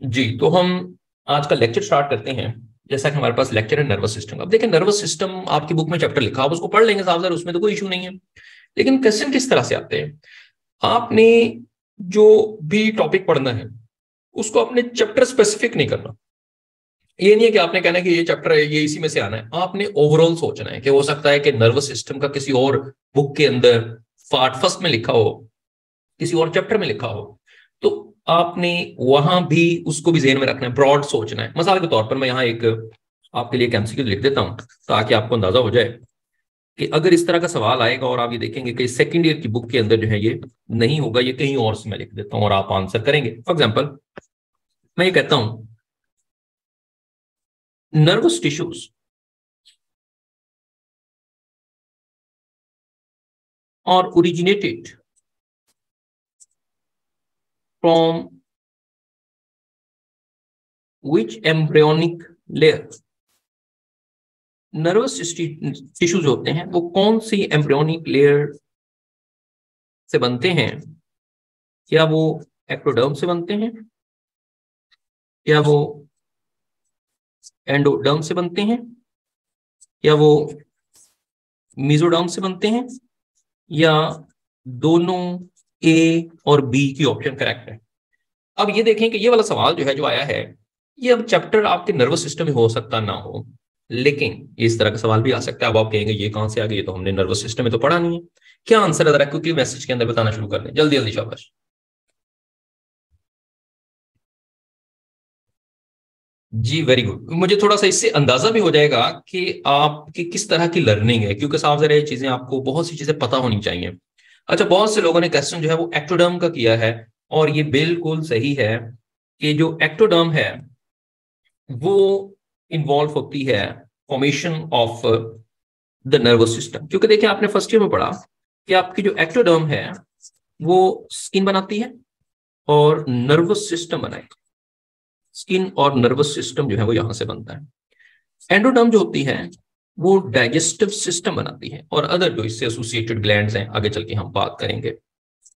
जी, तो हम आज का लेक्चर स्टार्ट करते हैं। जैसा कि हमारे पास लेक्चर है नर्वस सिस्टम। अब देखिए, नर्वस सिस्टम आपकी बुक में चैप्टर लिखा, आप उसको पढ़ लेंगे साहब, उसमें तो कोई इशू नहीं है। लेकिन क्वेश्चन किस तरह से आते हैं, आपने जो भी टॉपिक पढ़ना है उसको अपने चैप्टर स्पेसिफिक नहीं करना। ये नहीं है कि आपने कहना है कि ये चैप्टर है, ये इसी में से आना है। आपने ओवरऑल सोचना है कि हो सकता है कि नर्वस सिस्टम का किसी और बुक के अंदर पार्ट फर्स्ट में लिखा हो, किसी और चैप्टर में लिखा हो, तो आपने वहां भी उसको भी ज़हन में रखना है, ब्रॉड सोचना है। मिसाल के तौर पर मैं यहाँ एक आपके लिए एक एमसीक्यू लिख देता हूं ताकि आपको अंदाजा हो जाए कि अगर इस तरह का सवाल आएगा और आप ये देखेंगे कि सेकंड ईयर की बुक के अंदर जो है ये नहीं होगा, ये कहीं और से मैं लिख देता हूं और आप आंसर करेंगे। फॉर एग्जाम्पल मैं ये कहता हूं, nervous tissues are originated from which embryonic layer। Nervous tissues होते हैं वो कौन सी एम्ब्रियोनिक लेयर से बनते हैं? क्या वो एक्टोडर्म से बनते हैं, क्या वो एंडोडर्म से बनते हैं, या वो मीजोडर्म से बनते हैं, या दोनों? ए और बी की ऑप्शन करेक्ट है। अब ये देखें कि ये वाला सवाल जो है जो आया है, ये अब चैप्टर आपके नर्वस सिस्टम में हो सकता ना हो, लेकिन इस तरह का सवाल भी आ सकता है। अब आप कहेंगे ये कहां से आ गया, ये तो हमने नर्वस सिस्टम में तो पढ़ा नहीं है। क्या आंसर है जरा क्विकली मैसेज के अंदर बताना शुरू कर दें, जल्दी जल्दी, शाबाश। जी वेरी गुड। मुझे थोड़ा सा इससे अंदाजा भी हो जाएगा कि आपकी किस तरह की लर्निंग है, क्योंकि साफ जरा ये चीजें आपको बहुत सी चीजें पता होनी चाहिए। अच्छा, बहुत से लोगों ने क्वेश्चन जो है वो एक्टोडर्म का किया है, और ये बिल्कुल सही है कि जो एक्टोडर्म है वो इन्वॉल्व होती है formation of the nervous system. क्योंकि देखिए, आपने फर्स्ट ईयर में पढ़ा कि आपकी जो एक्टोडर्म है वो स्किन बनाती है और नर्वस सिस्टम बनाएगी। स्किन और नर्वस सिस्टम जो है वो यहां से बनता है। एंडोडर्म जो होती है वो डाइजेस्टिव सिस्टम बनाती है, और अदर जो इससे एसोसिएटेड ग्लैंड्स हैं आगे चल के हम बात करेंगे।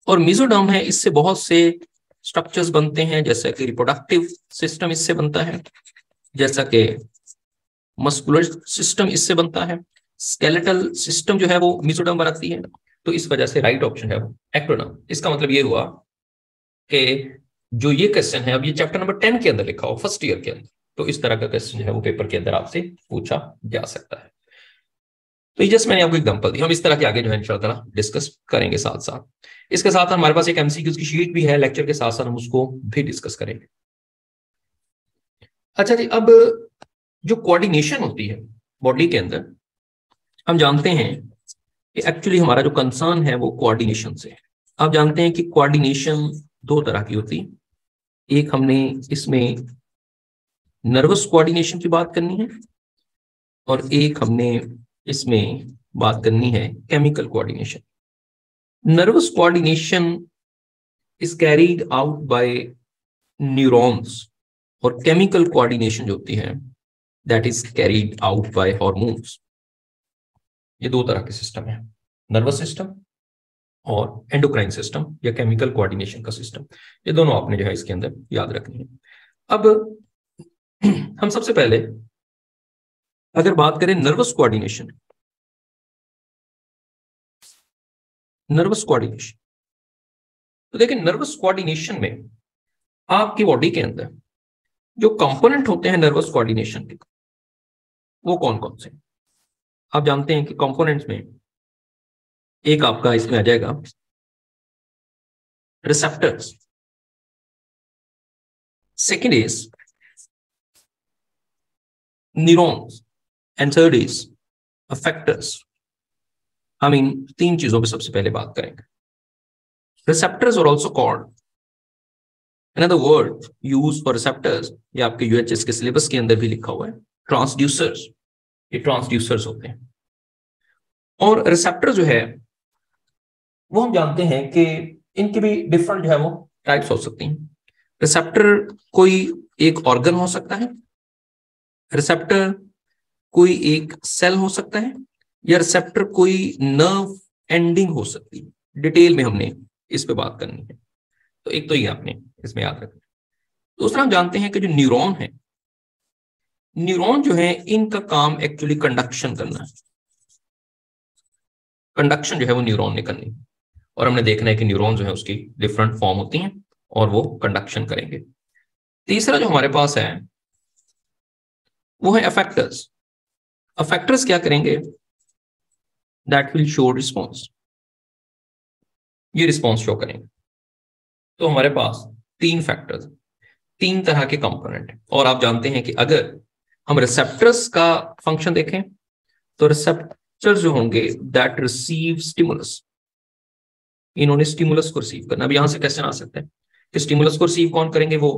और मेसोडर्म है, इससे बहुत से स्ट्रक्चर्स बनते हैं, जैसा कि रिप्रोडक्टिव सिस्टम इससे बनता है, जैसा कि मस्कुलर सिस्टम इससे बनता है, स्केलेटल सिस्टम जो है वो मेसोडर्म बनाती है। तो इस वजह से राइट ऑप्शन है वो एक्टोडर्म। इसका मतलब ये हुआ कि जो ये क्वेश्चन है, अब ये चैप्टर नंबर 10 के अंदर लिखा हो, फर्स्ट ईयर के अंदर, तो इस तरह का क्वेश्चन जो है वो पेपर के अंदर आपसे पूछा जा सकता है। तो ये जस्ट मैंने आपको एग्जांपल दी, हम इस तरह के आगे जो है इंशाल्लाह डिस्कस करेंगे साथ साथ। इसके साथ हमारे पास एक एमसीक्यूज की शीट भी है, लेक्चर के साथ साथ हम उसको भी डिस्कस करेंगे। अच्छा जी, अब जो कोऑर्डिनेशन होती है बॉडी के अंदर, हम जानते हैं कि एक्चुअली हमारा जो कंसर्न है वो कोऑर्डिनेशन से है। आप जानते हैं कि कोऑर्डिनेशन दो तरह की होती है। एक हमने इसमें नर्वस कोऑर्डिनेशन की बात करनी है, और एक हमने इसमें बात करनी है chemical coordination. Nervous coordination is carried out by neurons, और केमिकल कोऑर्डिनेशन जो होती है that is carried out by hormones. ये दो तरह के सिस्टम है, नर्वस सिस्टम और एंडोक्राइन सिस्टम या केमिकल कोऑर्डिनेशन का सिस्टम। ये दोनों आपने जो है इसके अंदर याद रखनी है। अब हम सबसे पहले अगर बात करें नर्वस कोऑर्डिनेशन, तो देखिए नर्वस कोऑर्डिनेशन में आपकी बॉडी के अंदर जो कंपोनेंट होते हैं नर्वस कोऑर्डिनेशन के, वो कौन कौन से? आप जानते हैं कि कंपोनेंट्स में एक आपका इसमें आ जाएगा receptors, second is neurons, and third is effectors. हम इन तीन चीजों पे सबसे पहले बात करेंगे। रिसेप्टर्स और also called, another word used for receptors, ये आपके यूएचएस के सिलेबस के अंदर भी लिखा हुआ है, ट्रांसड्यूसर्स। ये ट्रांसड्यूसर्स होते हैं। और रिसेप्टर जो है वो हम जानते हैं कि इनके भी डिफरेंट जो है वो टाइप्स हो सकती हैं। रिसेप्टर कोई एक ऑर्गन हो सकता है, रिसेप्टर कोई एक सेल हो सकता है, या रिसेप्टर कोई नर्व एंडिंग हो सकती है। डिटेल में हमने इस पे बात करनी है, तो एक तो ये आपने इसमें याद रखना। दूसरा हम जानते हैं कि जो न्यूरॉन है, न्यूरॉन जो है इनका काम एक्चुअली कंडक्शन करना है। कंडक्शन जो है वो न्यूरॉन ने करनी है, और हमने देखना है कि न्यूरॉन जो है उसकी डिफरेंट फॉर्म होती हैं और वो कंडक्शन करेंगे। तीसरा जो हमारे पास है वो है अफेक्टर्स। अफेक्टर्स क्या करेंगे? दैट विल शो रिस्पॉन्स, ये रिस्पॉन्स शो करेंगे। तो हमारे पास तीन फैक्टर्स, तीन तरह के कंपोनेंट है। और आप जानते हैं कि अगर हम रिसेप्टर्स का फंक्शन देखें तो रिसेप्टर्स जो होंगे दैट रिसीव स्टिमुलस, इन्होंने स्टिमुलस को रिसीव करना। अब यहां से क्वेश्चन आ सकते हैं कि स्टिमुलस को रिसीव कौन करेंगे? वो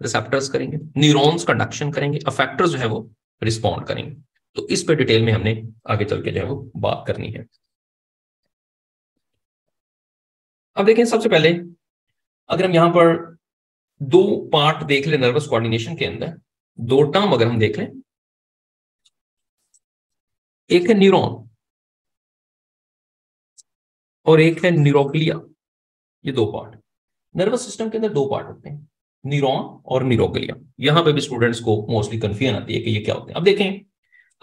रिसेप्टर्स करेंगे, न्यूरॉन्स कंडक्शन करेंगे, अफेक्टर्स जो है वो रिस्पॉन्ड करेंगे। तो इस पे डिटेल में हमने आगे चल के जो है वो बात करनी है। अब देखें, सबसे पहले अगर हम यहां पर दो पार्ट देख लें नर्वस कोऑर्डिनेशन के अंदर, दो टर्म अगर हम देख लें, एक है न्यूरॉन और एक है न्यूरोग्लिया। ये दो पार्ट, नर्वस सिस्टम के अंदर दो पार्ट होते हैं, न्यूरॉन और न्यूरोग्लिया। यहां पे भी स्टूडेंट्स को मोस्टली कंफ्यूजन आती है कि ये क्या होते हैं। अब देखें,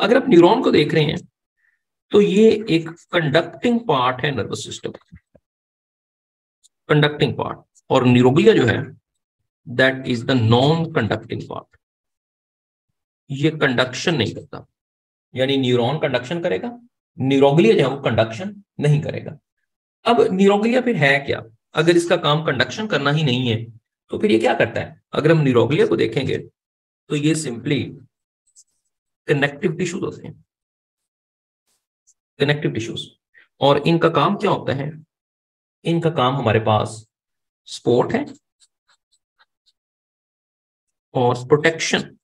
अगर आप न्यूरॉन को देख रहे हैं तो ये एक कंडक्टिंग पार्ट है नर्वस सिस्टम, कंडक्टिंग पार्ट, और न्यूरोग्लिया जो है that is the non conducting part, ये कंडक्शन नहीं करता। यानी न्यूरॉन कंडक्शन करेगा, न्यूरोग्लिया जो है वो कंडक्शन नहीं करेगा। अब न्यूरोग्लिया फिर है क्या? अगर इसका काम कंडक्शन करना ही नहीं है तो फिर ये क्या करता है? अगर हम न्यूरोग्लिया को देखेंगे तो ये सिंपली कनेक्टिव टिश्यूज होते हैं, कनेक्टिव टिश्यूज। और इनका काम क्या होता है? इनका काम हमारे पास सपोर्ट है और प्रोटेक्शन,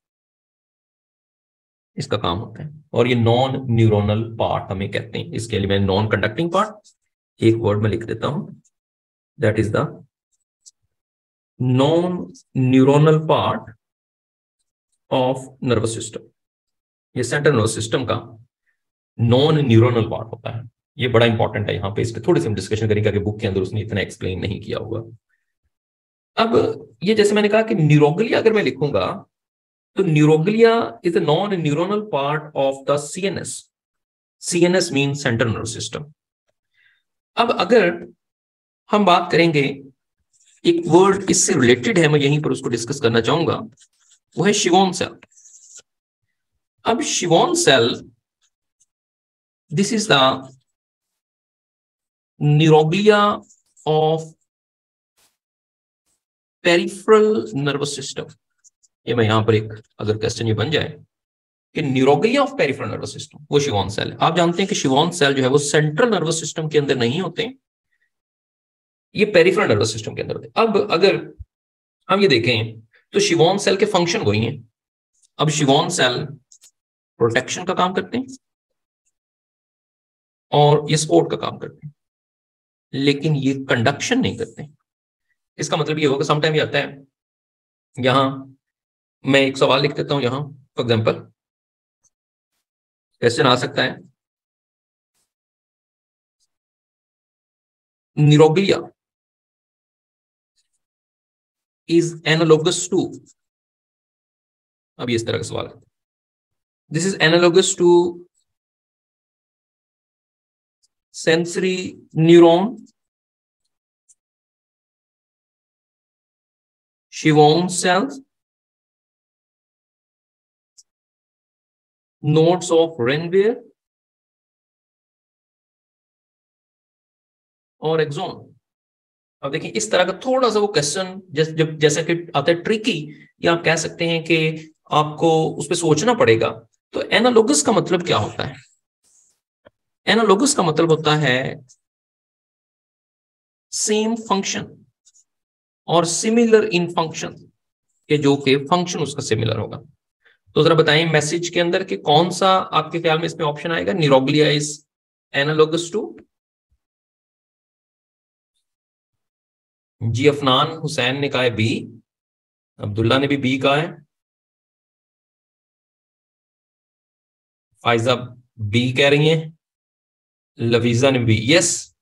इसका काम होता है। और ये नॉन न्यूरोनल पार्ट हमें कहते हैं। इसके लिए मैं नॉन कंडक्टिंग पार्ट एक वर्ड में लिख देता हूं, that is the non neuronal part of nervous system. ये सेंट्रल नर्वस सिस्टम का नॉन न्यूरोनल पार्ट होता है। ये बड़ा इंपॉर्टेंट है, यहां पे इस पे थोड़ी सी हम डिस्कशन करेंगे कि बुक के अंदर उसने इतना एक्सप्लेन नहीं किया हुआ। अब ये जैसे मैंने कहा कि न्यूरोग्लिया अगर मैं लिखूंगा तो neuroglia is a non neuronal part of the CNS. CNS mean central nervous system. अब अगर हम बात करेंगे, एक वर्ड इससे रिलेटेड है, मैं यहीं पर उसको डिस्कस करना चाहूंगा, वो है शिवॉन सेल। अब Schwann cell, this is the neuroglia of peripheral nervous system. ये मैं यहां पर एक अगर क्वेश्चन ये बन जाए कि neuroglia of peripheral nervous system, वो शिवॉन सेल है। आप जानते हैं कि शिवॉन सेल जो है वो सेंट्रल नर्वस सिस्टम के अंदर नहीं होते, ये पेरिफेरल नर्वस सिस्टम के अंदर होते हैं। अब अगर हम ये देखें तो शिवॉन सेल के फंक्शन वही हैं। अब शिवॉन सेल प्रोटेक्शन का काम करते हैं और ये सपोर्ट का काम करते हैं, लेकिन ये कंडक्शन नहीं करते। इसका मतलब ये होगा, समटाइम ये आता है, यहां मैं एक सवाल लिख देता हूं यहां, फॉर एग्जाम्पल क्वेश्चन आ सकता है, न्यूरोग्लिया इज एनालोगस टू, अब इस तरह का सवाल है, this is analogous to sensory neuron, Schwann cells, nodes of Ranvier और एक्सोन। अब देखिए, इस तरह का थोड़ा सा वो क्वेश्चन जैसा कि आता है ट्रिकी, या आप कह सकते हैं कि आपको उस पर सोचना पड़ेगा। तो एनालोगस का मतलब क्या होता है? एनालोगस का मतलब होता है सेम फंक्शन और सिमिलर इन फंक्शन, के जो के फंक्शन उसका सिमिलर होगा। तो जरा बताएं मैसेज के अंदर कि कौन सा आपके ख्याल में इसमें ऑप्शन आएगा? न्यूरोग्लिया इज एनालोगस टू, जी अफनान हुसैन ने कहा है बी, अब्दुल्ला ने भी बी कहा है, फाइजा बी कह रही हैं, लवीजा ने B. Yes,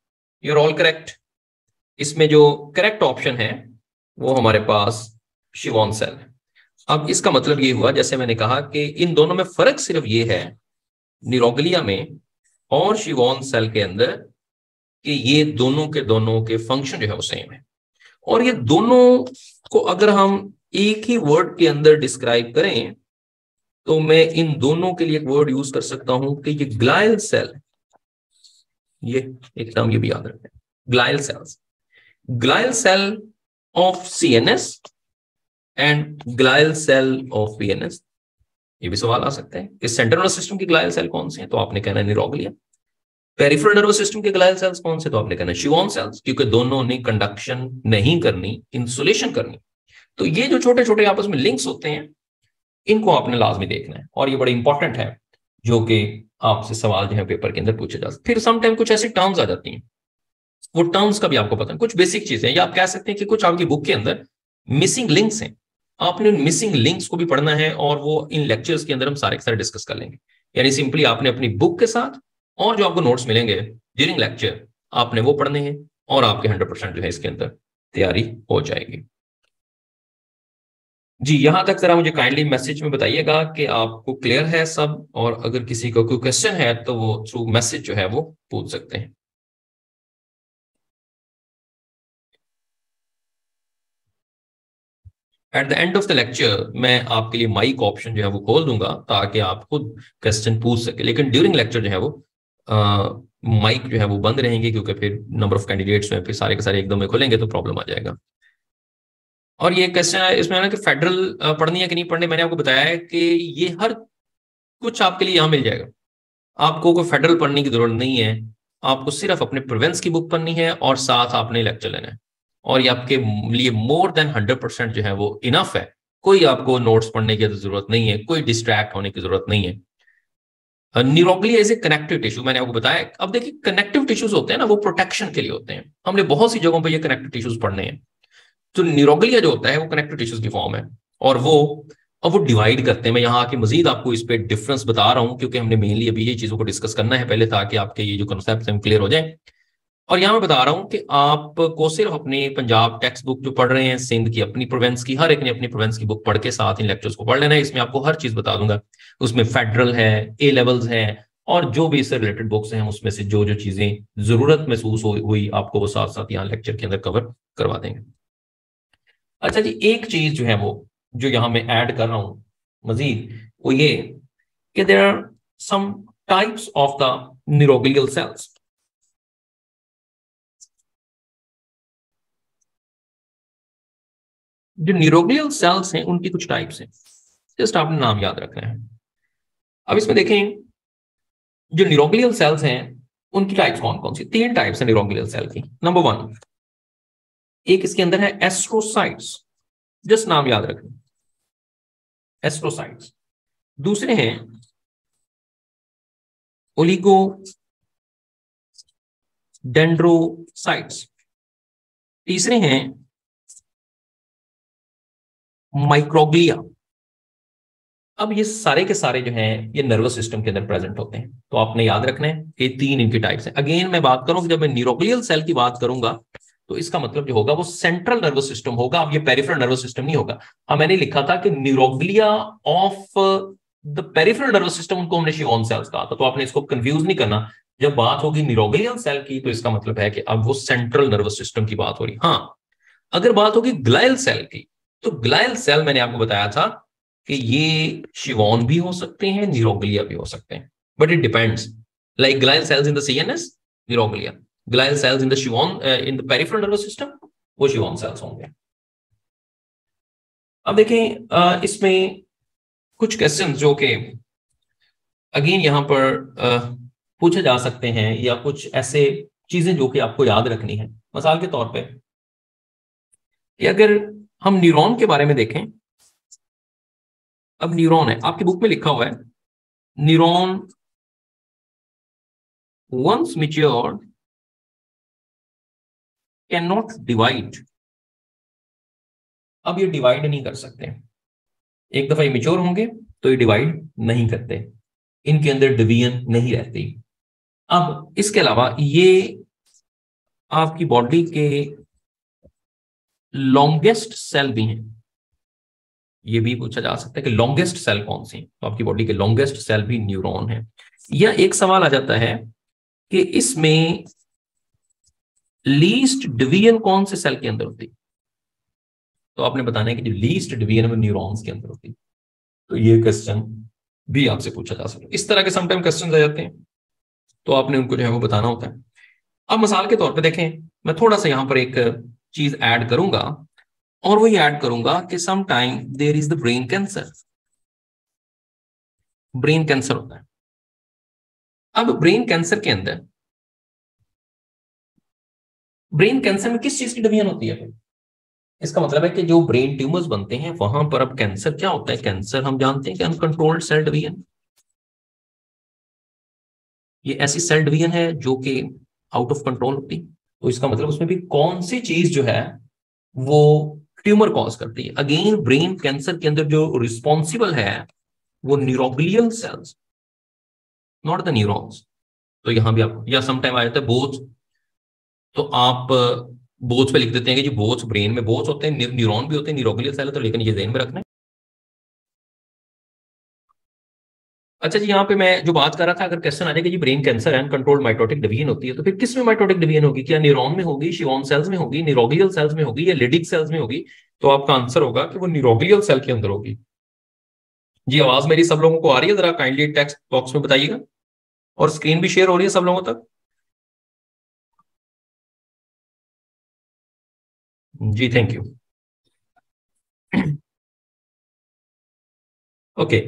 you are all correct. इसमें जो करेक्ट ऑप्शन है वो हमारे पास शिवॉन सेल। अब इसका मतलब ये हुआ, जैसे मैंने कहा कि इन दोनों में फर्क सिर्फ ये है, न्यूरोग्लिया में और शिवॉन सेल के अंदर, कि ये दोनों के फंक्शन जो है वो सेम है। और ये दोनों को अगर हम एक ही वर्ड के अंदर डिस्क्राइब करें तो मैं इन दोनों के लिए एक वर्ड यूज कर सकता हूं कि ये ग्लायल सेल, ये एक टर्म ये भी याद रखें, glial cells, glial cell of CNS and glial cell of VNS. ये भी सवाल आ सकते हैं कि सेंट्रल नर्वस सिस्टम की ग्लायल सेल कौन सी है, तो आपने कहना है न्यूरोग्लिया। पेरिफेरल नर्वस सिस्टम के ग्लायल सेल्स कौन से, तो आपने कहना है शिवॉन सेल्स, क्योंकि दोनों ने कंडक्शन नहीं करनी, इंसुलेशन करनी। तो ये जो छोटे छोटे आपस में लिंक्स होते हैं, इनको आपने लाजमी देखना है, और ये बड़े इंपॉर्टेंट है, जो कि आपसे सवाल जो है पेपर के अंदर पूछे जा सकते। फिर समटाइम कुछ ऐसी टर्म्स आ जाती हैं, वो टर्म्स का भी आपको पता है, कुछ बेसिक चीजें, या आप कह सकते हैं कि कुछ आपकी बुक के अंदर मिसिंग लिंक्स हैं, आपने उन मिसिंग लिंक्स को भी पढ़ना है, और वो इन लेक्चर्स के अंदर हम सारे के सारे डिस्कस कर लेंगे। यानी सिंपली आपने अपनी बुक के साथ और जो आपको नोट्स मिलेंगे ड्यूरिंग लेक्चर, आपने वो पढ़ने हैं, और आपके 100% जो है इसके अंदर तैयारी हो जाएगी। जी, यहां तक जरा मुझे काइंडली मैसेज में बताइएगा कि आपको क्लियर है सब, और अगर किसी को कोई क्वेश्चन है तो वो थ्रू मैसेज जो है वो पूछ सकते हैं। At the end of the lecture मैं आपके लिए माइक ऑप्शन जो है वो खोल दूंगा, ताकि आप खुद क्वेश्चन पूछ सके, लेकिन ड्यूरिंग लेक्चर जो है वो माइक जो है वो बंद रहेंगे, क्योंकि फिर नंबर ऑफ कैंडिडेट्स में फिर सारे के सारे एकदम में खुलेंगे तो प्रॉब्लम आ जाएगा। और ये क्वेश्चन है इसमें ना कि फेडरल पढ़नी है कि नहीं पढ़नी, मैंने आपको बताया है कि ये हर कुछ आपके लिए यहाँ मिल जाएगा, आपको कोई फेडरल पढ़ने की जरूरत नहीं है, आपको सिर्फ अपने प्रिवेंस की बुक पढ़नी है और साथ आपने लेक्चर लेना है, और ये आपके लिए मोर देन 100% जो है वो इनफ है। कोई आपको नोट्स पढ़ने की जरूरत नहीं है, कोई डिस्ट्रैक्ट होने की जरूरत नहीं है। Neuroglia is a connective tissue, मैंने आपको बताया। अब देखिए, कनेक्टिव टिश्यूज होते हैं ना, वो प्रोटेक्शन के लिए होते हैं, हमने बहुत सी जगहों पर ये कनेक्टिव टिश्यूज पढ़ने हैं। तो न्यूरोग्लिया जो होता है वो कनेक्टिव टिश्यूज की फॉर्म है, और वो अब वो डिवाइड करते हैं। मैं यहाँ आके मजीद आपको इस पे डिफरेंस बता रहा हूँ, क्योंकि हमने मेनली अभी ये चीजों को डिस्कस करना है पहले, ताकि आपके ये जो कंसेप्ट हैं क्लियर हो जाए। और यहाँ मैं बता रहा हूँ कि आपको सिर्फ अपनी पंजाब टेक्स्ट बुक जो पढ़ रहे हैं, सिंध की अपनी प्रोवेंस की, हर एक ने अपनी प्रोवेंस की बुक पढ़ के साथ इन लेक्चर्स को पढ़ लेना है। इसमें आपको हर चीज बता दूंगा, उसमें फेडरल है, ए लेवल्स है, और जो भी इससे रिलेटेड बुक्स हैं उसमें से जो जो चीजें जरूरत महसूस हुई आपको, वो साथ साथ यहाँ लेक्चर के अंदर कवर करवा देंगे। अच्छा जी, एक चीज जो है वो जो यहाँ मैं ऐड कर रहा हूँ मजीद, वो ये कि there are some types of the neuroglial cells. जो न्यूरोग्लियल सेल्स हैं उनकी कुछ टाइप्स हैं, जस्ट आपने नाम याद रखना है। अब इसमें देखें, जो न्यूरोग्लियल सेल्स हैं उनकी टाइप्स कौन कौन सी, तीन टाइप्स हैं न्यूरोग्लियल सेल की। नंबर 1, एक इसके अंदर है एस्ट्रोसाइट्स, जस्ट नाम याद रखें, एस्ट्रोसाइट्स। दूसरे हैं ओलिगो डेंड्रोसाइट्स। तीसरे हैं माइक्रोग्लिया। अब ये सारे के सारे जो हैं ये नर्वस सिस्टम के अंदर प्रेजेंट होते हैं, तो आपने याद रखना है ये तीन इनकी टाइप्स हैं। अगेन मैं बात करूं कि जब मैं न्यूरोग्लियल सेल की बात करूंगा तो इसका मतलब जो होगा वो सेंट्रल नर्वस सिस्टम होगा, अब ये पेरिफेरल नर्वस सिस्टम नहीं होगा। मैंने लिखा था कि neuroglia of the peripheral nervous system, उनको हमने शिवॉन सेल्स कहा था, तो आपने इसको कंफ्यूज नहीं करना। जब बात होगी न्यूरोग्लियल सेल की तो इसका मतलब है कि अब वो सेंट्रल नर्वस सिस्टम की बात हो रही। हाँ, अगर बात होगी ग्लायल सेल की, तो ग्लायल सेल मैंने आपको बताया था कि ये शिवॉन भी हो सकते हैं, न्यूरोग्लिया भी हो सकते हैं, but it depends. Like glial cells in the CNS, neuroglia. Glial cells in the Schwann in the peripheral nervous system, वो शिवॉन सेल्स होंगे। अब देखें, इसमें कुछ क्वेश्चन जो कि अगेन यहां पर पूछे जा सकते हैं, या कुछ ऐसे चीजें जो कि आपको याद रखनी है। मिसाल के तौर पे कि अगर हम न्यूरॉन के बारे में देखें, अब न्यूरॉन है, आपकी बुक में लिखा हुआ है neuron once matured cannot divide डिवाइड। अब ये डिवाइड नहीं कर सकते, एक दफा ये मैच्योर होंगे तो ये डिवाइड नहीं करते, इनके अंदर डिवीजन नहीं रहती। अब इसके अलावा ये आपकी बॉडी के लॉन्गेस्ट सेल भी हैं, ये भी पूछा जा सकता है कि लॉन्गेस्ट सेल कौन सी है, तो आपकी बॉडी के लॉन्गेस्ट सेल भी न्यूरॉन है। या एक सवाल आ जाता है कि इसमें लीस्ट डिवीजन कौन से सेल के अंदर होती है, तो आपने बताना है कि जो लीस्ट डिवीजन है वो न्यूरॉन्स के अंदर होती है। तो ये क्वेश्चन भी आपसे पूछा जा सकता है। इस तरह के समटाइम क्वेश्चन आ जाते हैं, तो आपने उनको जो है वो बताना होता है। अब मिसाल के तौर पे देखें, मैं थोड़ा सा यहां पर एक चीज ऐड करूंगा, और वही ऐड करूंगा कि some time there is the brain cancer. Brain cancer होता है। अब ब्रेन कैंसर के अंदर, ब्रेन कैंसर में किस चीज की डिवीजन होती है? इसका मतलब है कि जो ब्रेन ट्यूमर्स बनते हैं वहां पर अब कैंसर क्या होता है? कैंसर हम जानते हैं कि अनकंट्रोल्ड सेल डिवीजन, ये ऐसी सेल डिवीजन है जो कि आउट ऑफ कंट्रोल होती है। तो इसका मतलब उसमें भी कौन सी चीज जो है वो ट्यूमर कॉज करती है? अगेन ब्रेन कैंसर के अंदर जो रिस्पॉन्सिबल है वो neuroglial sales, not the neurons. तो यहां भी आप, या समटाइम आ जाता है बोथ, तो आप बोथ पे लिख देते हैं कि जी बोथ, ब्रेन में बोथ होते हैं, न्यूरॉन भी होते हैं, न्यूरोग्लियल सेल है, तो लेकिन ये ध्यान में रखना है। अच्छा जी, यहाँ पे मैं जो बात कर रहा था, अगर क्वेश्चन आ जाए कि जी ब्रेन कैंसर है, अनकंट्रोल्ड माइटोटिक डिवीजन होती है, तो फिर किस में माइटोटिक डिवीजन होगी? क्या न्यूरॉन में होगी, शिवॉन सेल्स में होगी, न्यूरोग्लियल सेल्स में होगी, या लिडिक सेल्स में होगी? तो आपका आंसर होगा कि वो न्यूरोग्लियल सेल के अंदर होगी। जी आवाज मेरी सब लोगों को आ रही है? जरा काइंडली टेक्स्ट बॉक्स में बताइएगा, और स्क्रीन भी शेयर हो रही है सब लोगों तक? जी थैंक यू। ओके,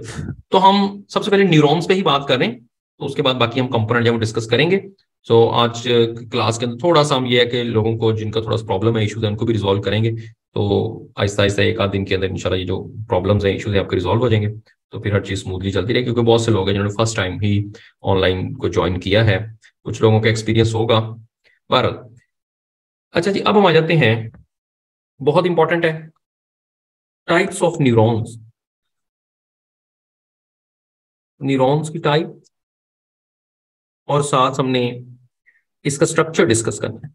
तो हम सबसे पहले न्यूरॉन्स पे ही बात कर रहे हैं, तो उसके बाद बाकी हम कंपोनेंट जो डिस्कस करेंगे। सो आज क्लास के अंदर थोड़ा सा हम ये है कि लोगों को जिनका थोड़ा सा प्रॉब्लम है, इशूज है, उनको भी रिजॉल्व करेंगे। तो आहिस्ता आहिस्ता एक आध दिन के अंदर इंशाल्लाह ये जो प्रॉब्लम्स हैं, इशूज है, आपके रिजॉल्व हो जाएंगे। तो फिर हर चीज स्मूथली चलती रहेगी, क्योंकि बहुत से लोग हैं जिन्होंने फर्स्ट टाइम ही ऑनलाइन को ज्वाइन किया है, कुछ लोगों का एक्सपीरियंस होगा। बहरहाल, अच्छा जी, अब हम आ जाते हैं, बहुत इंपॉर्टेंट है, टाइप्स ऑफ न्यूरॉन्स। न्यूरॉन्स की टाइप, और साथ हमने इसका स्ट्रक्चर डिस्कस करना है।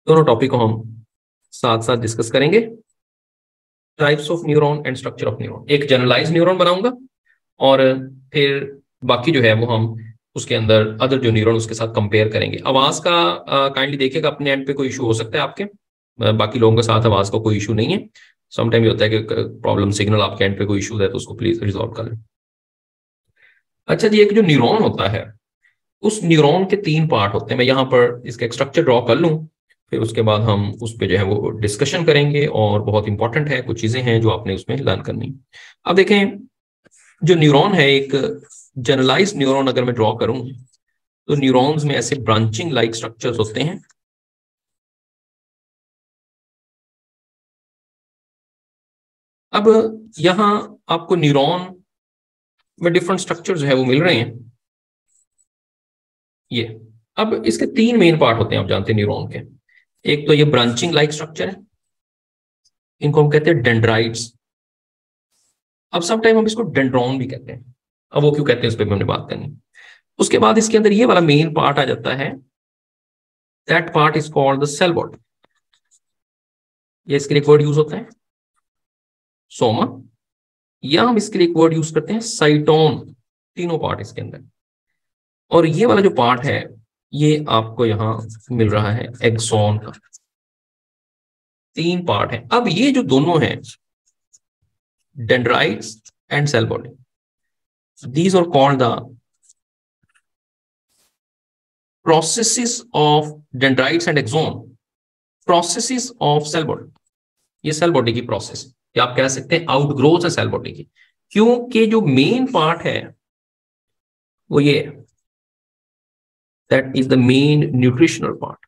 दोनों टॉपिक को हम साथ साथ डिस्कस करेंगे। Types of neuron and structure of neuron, एक जनरलाइज न्यूरॉन बनाऊंगा, और फिर बाकी जो है वो हम उसके अंदर अदर जो न्यूरॉन उसके साथ कंपेयर करेंगे। आवाज का काइंडली देखिएगा, अपने एंड पे कोई इशू हो सकता है आपके, बाकी लोगों के साथ आवाज का कोई इशू नहीं है। समटाइम ये होता है कि प्रॉब्लम सिग्नल आपके एंड पे कोई इशू है, तो उसको प्लीज रिजॉल्व कर लें। अच्छा जी, एक जो न्यूरॉन होता है, उस न्यूरॉन के तीन पार्ट होते हैं। मैं यहाँ पर इसका एक स्ट्रक्चर ड्रॉ कर लूँ, फिर उसके बाद हम उस पर जो है वो डिस्कशन करेंगे, और बहुत इंपॉर्टेंट है, कुछ चीजें हैं जो आपने उसमें लर्न करनी। अब देखें, जो न्यूरॉन है, एक जनरलाइज न्यूरॉन अगर मैं ड्रॉ करूं, तो न्यूरॉन्स में ऐसे ब्रांचिंग लाइक स्ट्रक्चर्स होते हैं। अब यहां आपको न्यूरॉन में डिफरेंट स्ट्रक्चर जो है वो मिल रहे हैं, ये। अब इसके तीन मेन पार्ट होते हैं, आप जानते हैं न्यूरॉन के। एक तो ये ब्रांचिंग लाइक स्ट्रक्चर है, इनको हम कहते हैं डेंड्राइट्स। अब सम टाइम हम इसको डेंड्रॉन भी कहते हैं। अब वो क्यों कहते हैं उस पर भी हमने बात करनी। उसके बाद इसके अंदर ये वाला मेन पार्ट आ जाता है, that part is called the cell body. ये इसके लिए एक वर्ड यूज होता है सोमा, या हम इसके लिए एक वर्ड यूज करते हैं साइटोन। तीनों पार्ट इसके अंदर। और ये वाला जो पार्ट है, ये आपको यहां मिल रहा है एक्सॉन का। तीन पार्ट है। अब ये जो दोनों हैं, dendrites and cell body, these are called the processes of dendrites and axon, processes of cell body। ये सेल बॉडी की प्रोसेस, या आप कह सकते हैं आउटग्रोथ है सेल बॉडी की, क्योंकि जो मेन पार्ट है वो ये, that is the main nutritional part.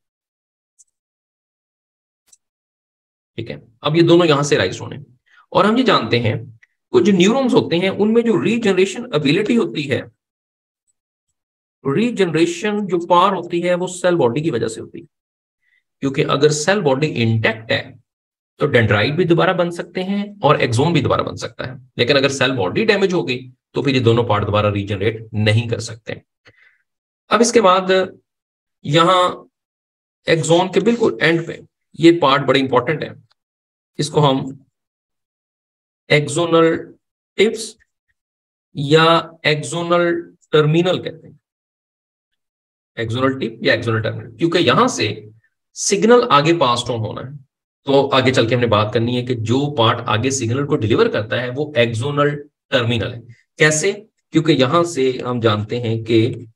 ठीक है, अब ये दोनों यहां से राइज होने। और हम ये जानते हैं, कुछ न्यूरॉन्स होते हैं उनमें जो रीजनरेशन एबिलिटी होती है, रीजनरेशन जो पावर होती है, वो सेल बॉडी की वजह से होती है। क्योंकि अगर सेल बॉडी इंटैक्ट है तो डेंड्राइट भी दोबारा बन सकते हैं और एक्सोन भी दोबारा बन सकता है। लेकिन अगर सेल बॉडी डैमेज हो गई तो फिर ये दोनों पार्ट दोबारा रीजनरेट नहीं कर सकते। अब इसके बाद यहां एक्सोन के बिल्कुल एंड पे ये पार्ट बड़े इंपॉर्टेंट है, इसको हम एक्सोनल टिप्स या एक्सोनल टर्मिनल कहते हैं, एक्सोनल टिप या एक्सोनल टर्मिनल, क्योंकि यहां से सिग्नल आगे पास ऑन होना है। तो आगे चल के हमने बात करनी है कि जो पार्ट आगे सिग्नल को डिलीवर करता है वो एक्सोनल टर्मिनल है। कैसे? क्योंकि यहां से हम जानते हैं कि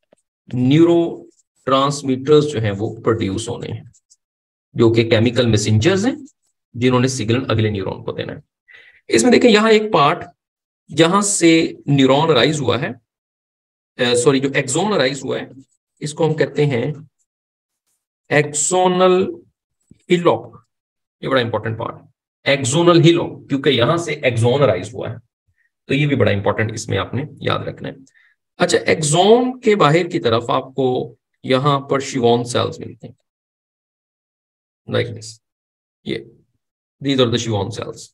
न्यूरो ट्रांसमीटर्स जो हैं वो प्रोड्यूस होने हैं, जो कि केमिकल मैसेंजर्स हैं जिन्होंने सिग्नल अगले न्यूरॉन को देना है। इसमें देखिए यहां एक पार्ट जहां से न्यूरॉन राइज हुआ है, सॉरी जो एक्सोन राइज हुआ है, इसको हम कहते हैं एक्सोनल हिलॉक। ये बड़ा इंपॉर्टेंट पार्ट, एक्सोनल हिलॉक, क्योंकि यहां से एक्सोन राइज हुआ है, तो ये भी बड़ा इंपॉर्टेंट इसमें आपने याद रखना है। अच्छा, एक्सोन के बाहर की तरफ आपको यहां पर शिवॉन सेल्स मिलते हैं, लाइक दिस, ये these are the Schwann cells.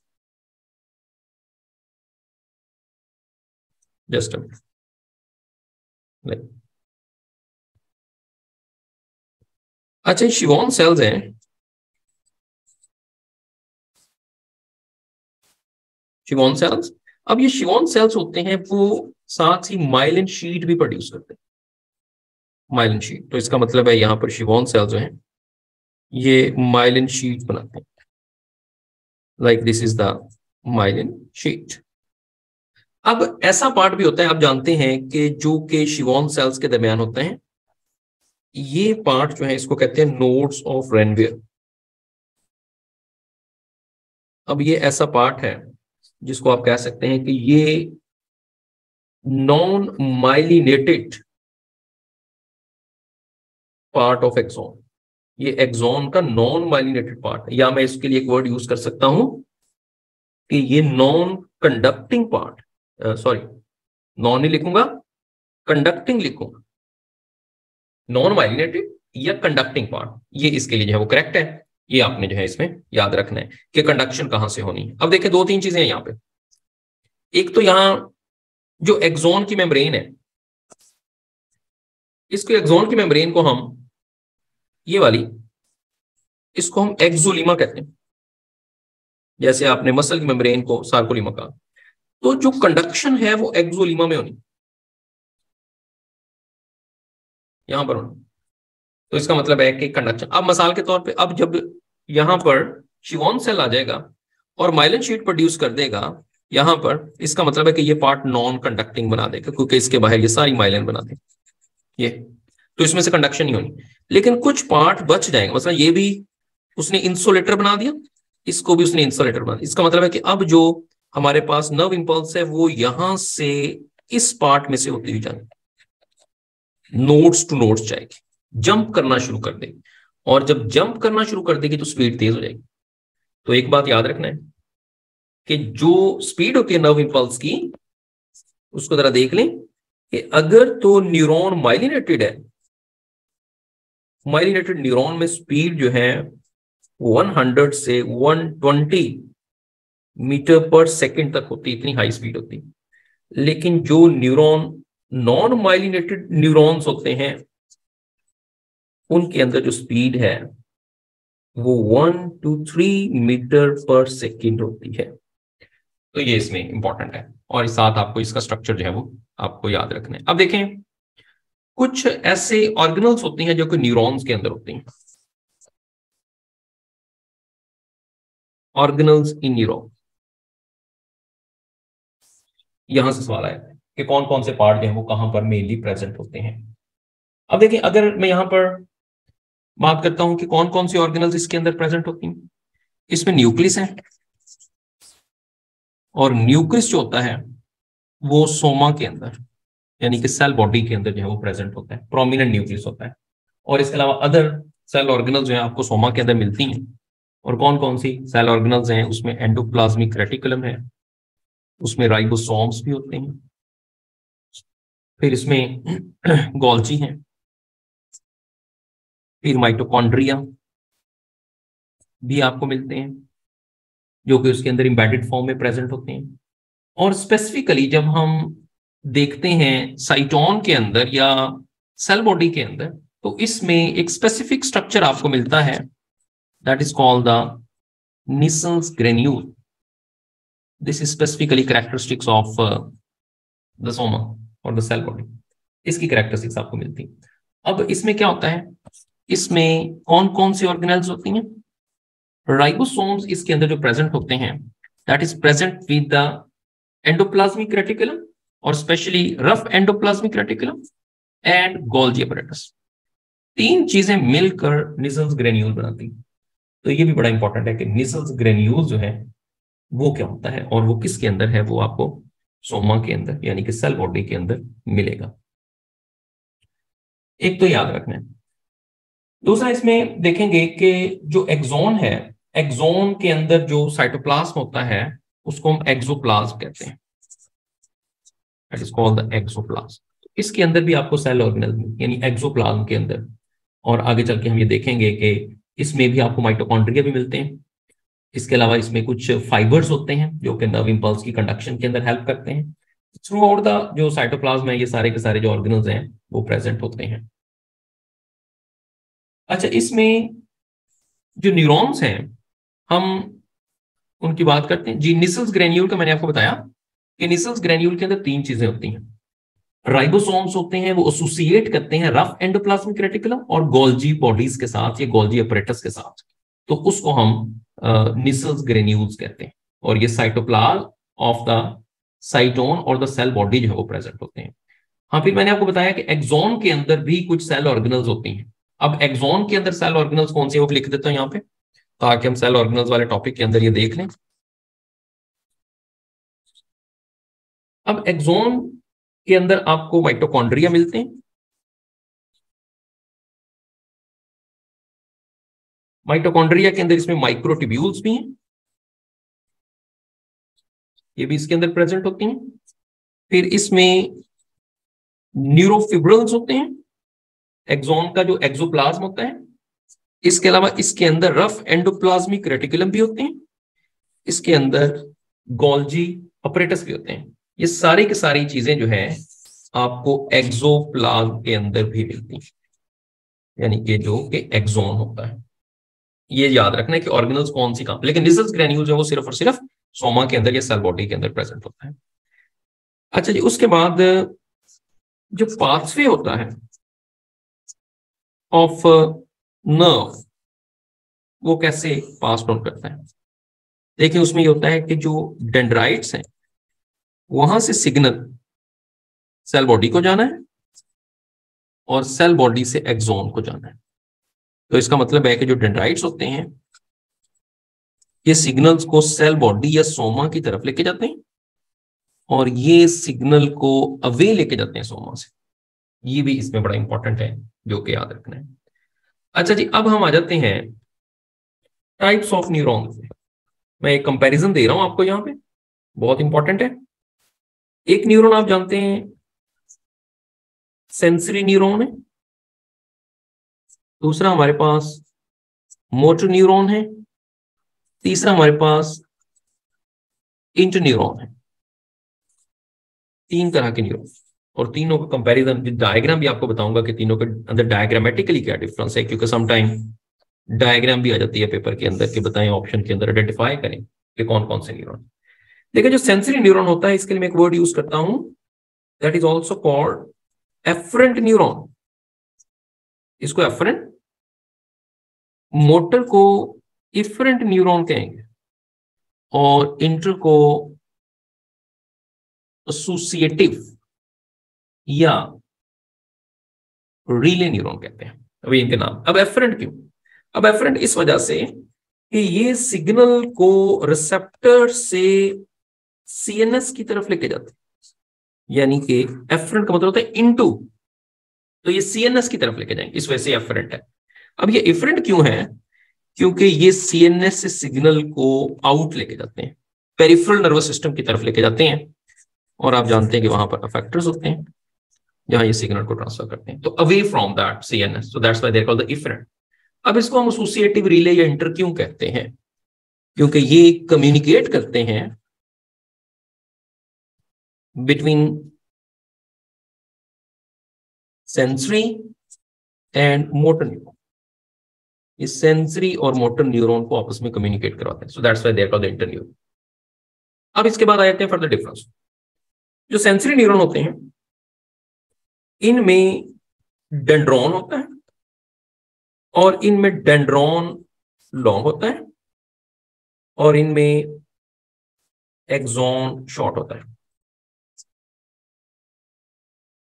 Just a minute. अच्छा, शिवॉन सेल्स हैं, शिवॉन सेल्स। अब ये शिवॉन सेल्स होते हैं वो साथ ही माइलिन शीट भी प्रोड्यूस करते हैं, माइलिन शीट। तो इसका मतलब है यहां पर शिवॉन सेल्स जो हैं ये माइलिन शीट बनाते हैं, like this is the myelin sheath. अब ऐसा पार्ट भी होता है, आप जानते हैं कि जो कि शिवॉन सेल्स के दरमियान होते हैं, ये पार्ट जो है इसको कहते हैं नोड्स ऑफ रेनवियर। अब ये ऐसा पार्ट है जिसको आप कह सकते हैं कि ये non myelinated part of axon, ये एक्सोन का नॉन माइलिनेटेड पार्ट है, या मैं इसके लिए एक वर्ड यूज कर सकता हूं कि ये non conducting part, sorry non ही लिखूंगा, कंडक्टिंग लिखूंगा, नॉन माइलिनेटेड या कंडक्टिंग पार्ट, ये इसके लिए जो है वो करेक्ट है। ये आपने जो है इसमें याद रखना है कि कंडक्शन कहां से होनी है। अब देखिए दो तीन चीजें हैं यहां पे। एक तो यहां जो एक्सोन की मेम्ब्रेन है, इसको एक्सोन की मेम्ब्रेन को हम, ये वाली, इसको हम एक्सोलीमा कहते हैं, जैसे आपने मसल की मेम्ब्रेन को सार्कोलीमा कहा। तो जो कंडक्शन है वो एक्सोलीमा में होनी, यहां पर होनी। तो इसका मतलब है कि कंडक्शन, अब मिसाल के तौर पे, अब जब यहां पर शिवॉन सेल आ जाएगा और माइलिन शीट प्रोड्यूस कर देगा यहां पर, इसका मतलब है कि ये पार्ट नॉन कंडक्टिंग बना देगा, क्योंकि इसके बाहर ये सारी माइलिन बना देगा ये, तो इसमें से कंडक्शन नहीं होनी। लेकिन कुछ पार्ट बच जाएंगे, मतलब ये भी उसने इंसुलेटर बना दिया, इसको भी उसने इंसुलेटर बना दिया। इसका मतलब है कि अब जो हमारे पास नर्व इंपल्स है वो यहां से इस पार्ट में से होती हुई जाएगी, नोड्स टू नोड्स जाएगी, जंप करना शुरू कर देगी, और जब जंप करना शुरू कर देगी तो स्पीड तेज हो जाएगी। तो एक बात याद रखना है कि जो स्पीड होती है नर्व इंपल्स की, उसको जरा देख लें कि अगर तो न्यूरॉन माइलिनेटेड है, माइलिनेटेड न्यूरॉन में स्पीड जो है 100 से 120 मीटर पर सेकंड तक होती है, इतनी हाई स्पीड होती है। लेकिन जो न्यूरॉन नॉन माइलिनेटेड न्यूरॉन्स होते हैं उनके अंदर जो स्पीड है वो 1 to 3 मीटर पर सेकंड होती है। तो ये इसमें इंपॉर्टेंट है, और साथ आपको इसका स्ट्रक्चर जो है वो आपको याद रखना है। अब देखें कुछ ऐसे ऑर्गेनल्स होती हैं जो कि न्यूरॉन्स के अंदर होती हैं, ऑर्गेनल्स इन न्यूरॉन। यहां से सवाल आया कि कौन कौन से पार्ट जो है वो कहां पर मेनली प्रेजेंट होते हैं। अब देखिए अगर मैं यहां पर बात करता हूं कि कौन कौन सी ऑर्गेनल्स इसके अंदर प्रेजेंट होती हैं, इसमें न्यूक्लियस है, और न्यूक्लियस जो होता है वो सोमा के अंदर, यानी कि सेल बॉडी के अंदर जो है वो प्रेजेंट होता है, प्रोमिनेंट न्यूक्लियस होता है। और इसके अलावा अदर सेल ऑर्गेनल्स जो है आपको सोमा के अंदर मिलती हैं। और कौन कौन सी सेल ऑर्गेनल्स हैं, उसमें एंडोप्लाज्मिक रेटिकुलम है, उसमें राइबोसोम्स भी होते हैं, फिर इसमें गोल्जी हैं, फिर माइटोकॉन्ड्रिया भी आपको मिलते हैं जो कि उसके अंदर इंबेडेड फॉर्म में प्रेजेंट होते हैं। और स्पेसिफिकली जब हम देखते हैं साइटोन के अंदर या सेल बॉडी के अंदर, तो इसमें एक स्पेसिफिक स्ट्रक्चर आपको मिलता है, that is called the Nissl's granule, this is specifically characteristics of the soma और द सेल बॉडी, इसकी कैरेक्टरिस्टिक्स आपको मिलती है। अब इसमें क्या होता है, इसमें कौन कौन सी ऑर्गेनेल्स होती हैं? राइबोसोम्स इसके अंदर जो प्रेजेंट होते हैं, that is present with the endoplasmic reticulum और specially rough endoplasmic reticulum and Golgi apparatus. तीन चीजें मिलकर निसल्स ग्रेन्यूल बनाती हैं। तो ये भी बड़ा इंपॉर्टेंट है कि निसल्स ग्रेन्यूल जो है वो क्या होता है और वो किसके अंदर है, वो आपको सोमा के अंदर यानी कि सेल बॉडी के अंदर मिलेगा। एक तो याद रखना है। दूसरा इसमें देखेंगे कि जो एक्सोन है, एक्सोन के अंदर जो साइटोप्लाज्म होता है उसको हम एक्सोप्लाज्म कहते हैं, that is called the axoplasm. इसके अंदर भी आपको सेल ऑर्गेनेल यानी एक्सोप्लाज्म के अंदर, और आगे चल के हम ये देखेंगे कि इसमें भी आपको माइटोकॉन्ड्रिया भी मिलते हैं। इसके अलावा इसमें कुछ फाइबर्स होते हैं जो कि नर्व इंपल्स की कंडक्शन के अंदर हेल्प करते हैं। थ्रू आउट द जो साइटोप्लाज्म है, ये सारे के सारे जो ऑर्गेनल्स हैं वो प्रेजेंट होते हैं। अच्छा, इसमें जो न्यूरॉन्स हैं हम उनकी बात करते हैं जी। निसल्स ग्रेन्यूल का मैंने आपको बताया कि निसल्स ग्रेन्यूल के अंदर तीन चीजें होती हैं। राइबोसोम्स होते हैं, वो एसोसिएट करते हैं रफ एंडोप्लाज्मिक रेटिकुलम और गोल्जी बॉडीज के साथ या गोल्जी अपैरेटस के साथ, तो उसको हम निसल्स ग्रेन्यूल्स कहते हैं। और ये साइटोप्लाज्म ऑफ द साइटोन और द सेल बॉडी जो है वो प्रेजेंट होते हैं। हाँ, फिर मैंने आपको बताया कि एक्सोन के अंदर भी कुछ सेल ऑर्गेनल्स होती हैं। अब एक्सोन के अंदर सेल ऑर्गेनल्स कौन सी है वो लिख देता हूं यहाँ पे, ताकि हम सेल ऑर्गेनल्स वाले टॉपिक के अंदर ये देख लें। अब एक्सोन के अंदर आपको माइटोकॉन्ड्रिया मिलते हैं। माइटोकॉन्ड्रिया के अंदर इसमें माइक्रोट्यूब्यूल्स भी हैं, ये भी इसके अंदर प्रेजेंट होती हैं। फिर इसमें न्यूरोफिब्रिल्स होते हैं, एक्सोन का जो एक्सोप्लाज्म होता है। इसके अलावा इसके अंदर रफ एंडोप्लाज्मिक रेटिकुलम भी होते हैं, इसके अंदर गोल्जी अपैरेटस भी होते हैं। ये सारी की सारी चीजें जो है आपको एक्सोप्लाज्म के अंदर भी मिलती हैं, यानी कि जो कि एक्सोन होता है। ये याद रखना है कि ऑर्गेनल्स कौन सी कहां, लेकिन निसल्स ग्रेन्यूल जो है वो सिर्फ और सिर्फ सोमा के अंदर या सेल बॉडी के अंदर प्रेजेंट होता है। अच्छा जी, उसके बाद जो पाथवे होता है ऑफ नर्व, वो कैसे पास ऑन करता है? देखिए, उसमें ये होता है कि जो डेंड्राइट्स हैं वहां से सिग्नल सेल बॉडी को जाना है और सेल बॉडी से एक्सोन को जाना है। तो इसका मतलब है कि जो डेंड्राइट्स होते हैं ये सिग्नल्स को सेल बॉडी या सोमा की तरफ लेके जाते हैं और ये सिग्नल को अवे लेके जाते हैं सोमा से। ये भी इसमें बड़ा इंपॉर्टेंट है जो कि याद रखना है। अच्छा जी, अब हम आ जाते हैं टाइप्स ऑफ न्यूरॉन्स में। मैं एक कंपैरिजन दे रहा हूं आपको, यहां पे बहुत इंपॉर्टेंट है। एक न्यूरॉन आप जानते हैं सेंसरी न्यूरॉन है, दूसरा हमारे पास मोटर न्यूरॉन है, तीसरा हमारे पास इंटरन्यूरॉन है। तीन तरह के न्यूरॉन, और तीनों का कंपैरिजन डायग्राम भी आपको बताऊंगा कि तीनों के अंदर डायग्रामेटिकली क्या डिफरेंस है, क्योंकि समटाइम डायग्राम भी आ जाती है पेपर के अंदर कि बताएं ऑप्शन के अंदर आइडेंटिफाई करें कि कौन कौन से न्यूरॉन। देखिए, जो सेंसरी न्यूरॉन होता है इसके लिए मैं एक वर्ड यूज करता हूं, that is also called afferent neuron. इसको एफरेंट, मोटर को इफरेंट न्यूरॉन कहेंगे और इंटर को एसोसिएटिव या रिले न्यूरॉन कहते हैं। अभी इनके नाम। अब एफरेंट क्यों? अब एफरेंट इस वजह से कि ये सिग्नल को रिसेप्टर से सीएनएस की तरफ लेके जाते हैं, यानी कि एफरेंट का मतलब होता है इनटू, तो ये सीएनएस की तरफ लेके जाएंगे, इस वजह से एफरेंट है। अब ये एफरेंट क्यों है? क्योंकि ये सीएनएस से सिग्नल को आउट लेके जाते हैं, पेरिफेरल नर्वस सिस्टम की तरफ लेके जाते हैं, और आप जानते हैं कि वहां पर अफेक्टर्स होते हैं जहां ये सिग्नल को ट्रांसफर करते हैं, तो away from that CNS, so that's why they are called the efferent. अब इसको हम एसोसिएटिव रिले या इंटर क्यों कहते हैं? क्योंकि ये कम्युनिकेट करते हैं between sensory and motor neuron. इस सेंसरी और मोटर न्यूरॉन को आपस में कम्युनिकेट करवाते हैं, so that's why they are called the inter neuron. अब इसके बाद आ जाते हैं फर्दर डिफरेंस। जो सेंसरी न्यूरॉन होते हैं इनमें डेंड्रॉन होता है और इनमें डेंड्रॉन लॉन्ग होता है और इनमें एक्सॉन शॉर्ट होता है।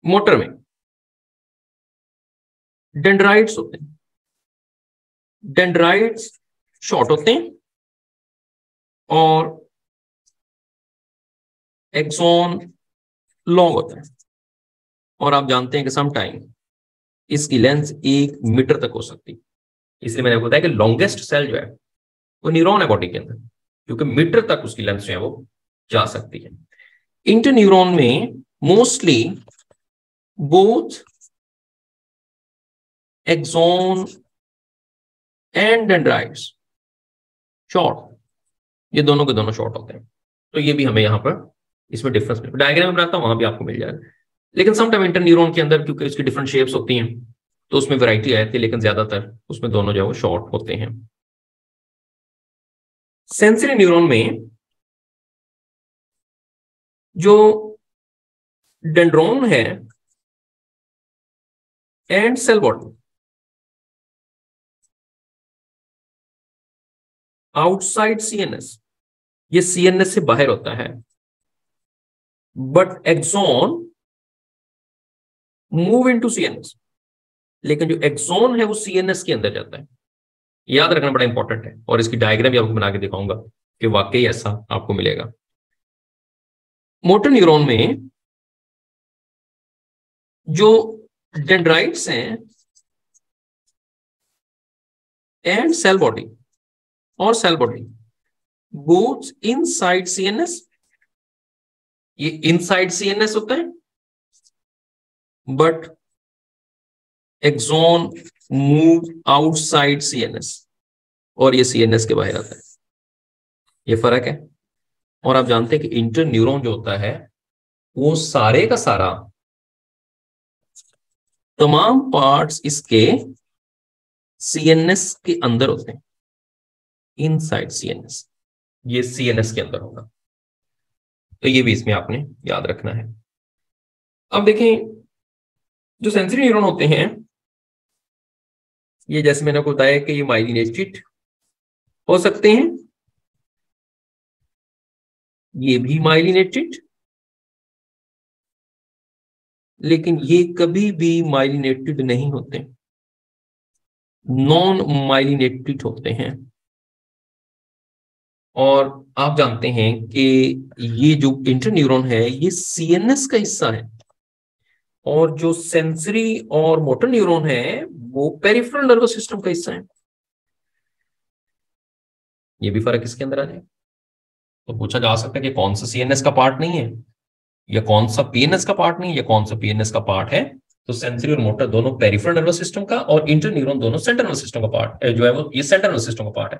मोटर में डेंड्राइट्स होते हैं, डेंड्राइट्स शॉर्ट होते हैं और एक्सॉन लॉन्ग होता है। और आप जानते हैं कि सम टाइम इसकी लेंथ 1 मीटर तक हो सकती है। इसलिए मैंने बताया कि लॉन्गेस्ट सेल जो है वो न्यूरॉन है बॉडी के अंदर, क्योंकि मीटर तक उसकी लेंथ जो है वो जा सकती है। इंटरन्यूरॉन में mostly both axon and dendrites short, ये दोनों के दोनों शॉर्ट होते हैं। तो ये भी हमें यहां पर इसमें डिफरेंस डायग्राम में बनाता हूं, वहां भी आपको मिल जाएगा। लेकिन समटाइम इंटरन्यूरॉन के अंदर क्योंकि उसकी डिफरेंट शेप्स होती हैं तो उसमें वैरायटी आ जाती है, लेकिन ज्यादातर उसमें दोनों जो है वो शॉर्ट होते हैं। सेंसरी न्यूरॉन में जो डेंड्रॉन है and cell body outside CNS, ये सीएनएस से बाहर होता है, but axon move into CNS, लेकिन जो एक्सॉन है वो सीएनएस के अंदर जाता है। याद रखना बड़ा इंपॉर्टेंट है, और इसकी डायग्राम भी आपको बना के दिखाऊंगा कि वाकई ऐसा आपको मिलेगा। मोटर न्यूरॉन में जो डेंड्राइट्स हैं एंड सेल बॉडी और cell body both inside CNS, ये इनसाइड सीएनएस होता है, but axon move outside CNS, और ये सीएनएस के बाहर आता है। ये फर्क है। और आप जानते हैं कि इंटर न्यूरॉन जो होता है वो सारे का सारा तमाम पार्ट्स इसके सीएनएस के अंदर होते हैं, इनसाइड सीएनएस, ये सीएनएस के अंदर होगा। तो ये भी इसमें आपने याद रखना है। अब देखें जो सेंसरी न्यूरॉन होते हैं ये, जैसे मैंने आपको बताया कि ये माइलिनेटेड हो सकते हैं, ये भी माइलिनेटेड, लेकिन ये कभी भी माइलिनेटेड नहीं होते, नॉन माइलिनेटेड होते हैं। और आप जानते हैं कि ये जो इंटरन्यूरॉन है ये सीएनएस का हिस्सा है, और जो सेंसरी और मोटर न्यूरॉन है वो पेरिफेरल नर्वस सिस्टम का हिस्सा है। ये भी फर्क इसके अंदर आ जाए। तो पूछा जा सकता है कि कौन सा सीएनएस का पार्ट नहीं है, या कौन सा पीएनएस का पार्ट नहीं है, या कौन सा पीएनएस का पार्ट है। तो सेंसरी और मोटर दोनों पेरिफेरल नर्वस सिस्टम का, और इंटरन्यूरॉन दोनों सेंट्रल नर्वस सिस्टम का पार्ट जो है वो ये सेंट्रल नर्वस सिस्टम का पार्ट है।